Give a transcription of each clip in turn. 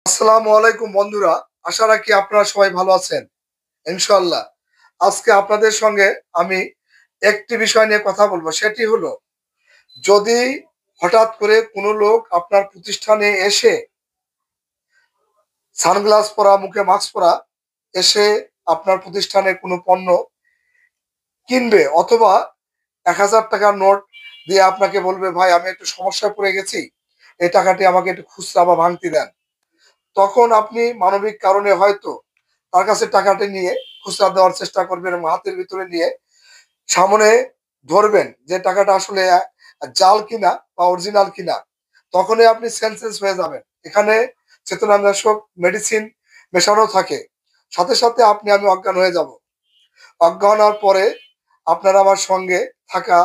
আসসালামু আলাইকুম বন্ধুরা। আশা রাখি আপনারা সবাই ভালো আছেন ইনশাআল্লাহ। আজকে আপনাদের সঙ্গে আমি একটি বিষয় নিয়ে কথা বলবো, সেটি হলো যদি হঠাৎ করে কোনো লোক আপনার প্রতিষ্ঠানে এসে সানগ্লাস পরা, মুখে মাস্ক পরা এসে আপনার প্রতিষ্ঠানে কোনো পণ্য কিনবে অথবা ১,০০০ টাকার নোট দিয়ে আপনাকে বলবে, ভাই আমি একটু সমস্যায় পড়ে গেছি, এই টাকাটি আমাকে একটু খুচরা বা ভাঙতি দেন। তখন আপনি মানবিক কারণে হয়তো তার কাছে টাকাটি নিয়ে খুচরা দেওয়ার চেষ্টা করবেন এবং হাতের ভিতরে নিয়ে সামনে ধরবেন যে টাকাটা আসলে জাল কিনা বা অরিজিনাল কিনা। তখনই আপনি সেন্সেস হয়ে যাবেন। এখানে চেতনানাশক মেডিসিন মেশানো থাকে। সাথে সাথে আমি অজ্ঞান হয়ে যাব। অজ্ঞান হওয়ার পরে আপনার আমার সঙ্গে থাকা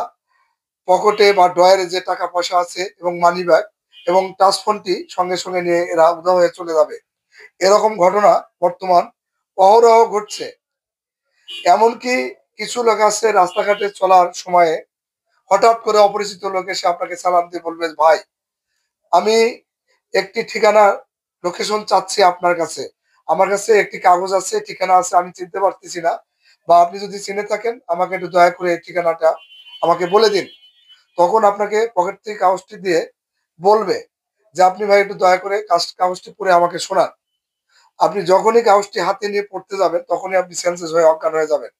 পকেটে বা ড্রয়ারে যে টাকা পয়সা আছে এবং মানি ব্যাগ এবং টাচ ফোনটি সঙ্গে সঙ্গে নিয়ে এরা উধাও হয়ে চলে যাবে। এরকম ঘটনা বর্তমান অহরহ ঘটছে। এমনকি কিছু লোক আছে রাস্তাঘাটে চলার সময়ে হঠাৎ করে অপরিচিত লোক এসে আপনাকে সালাম দিয়ে বলবে, ভাই আমি একটি ঠিকানা লোকেশন চাচ্ছি আপনার কাছে। আমার কাছে একটি কাগজ আছে, ঠিকানা আছে, আমি চিনতে পারতেছি না, বা আপনি যদি চিনে থাকেন আমাকে একটু দয়া করে এই ঠিকানাটা আমাকে বলে দিন। তখন আপনাকে পকেট থেকে কাগজটি দিয়ে বলবে যে আপনি ভাই একটু দয়া করে কাগজটি পড়ে আমাকে শোনান। আপনি যখনই কাগজটি হাতে নিয়ে পড়তে যাবেন তখনই আপনি সেন্সেস হয়ে অজ্ঞান হয়ে যাবেন।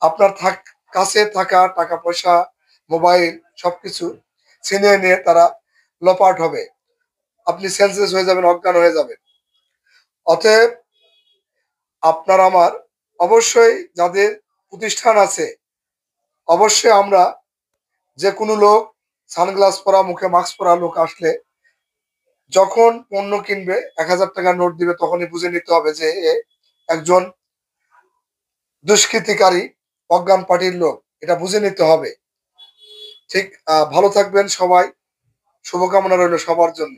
আপনার কাছে থাকা টাকা পয়সা, মোবাইল সবকিছু ছিনিয়ে নিয়ে তারা লোপাট হবে। আপনি সেন্সলেস হয়ে যাবেন, অজ্ঞান হয়ে যাবেন। অতএব আপনার আমার অবশ্যই যাদের প্রতিষ্ঠান আছে, অবশ্যই আমরা যে কোনো লোক সানগ্লাস পরা, মুখে মাস্ক পরা লোক আসলে যখন পণ্য কিনবে ১,০০০ টাকার নোট দিবে তখনই বুঝে নিতে হবে যে এ একজন দুষ্কৃতিকারী, অজ্ঞান পার্টির লোক। এটা বুঝে নিতে হবে। ঠিক। ভালো থাকবেন সবাই। শুভকামনা রইল সবার জন্য।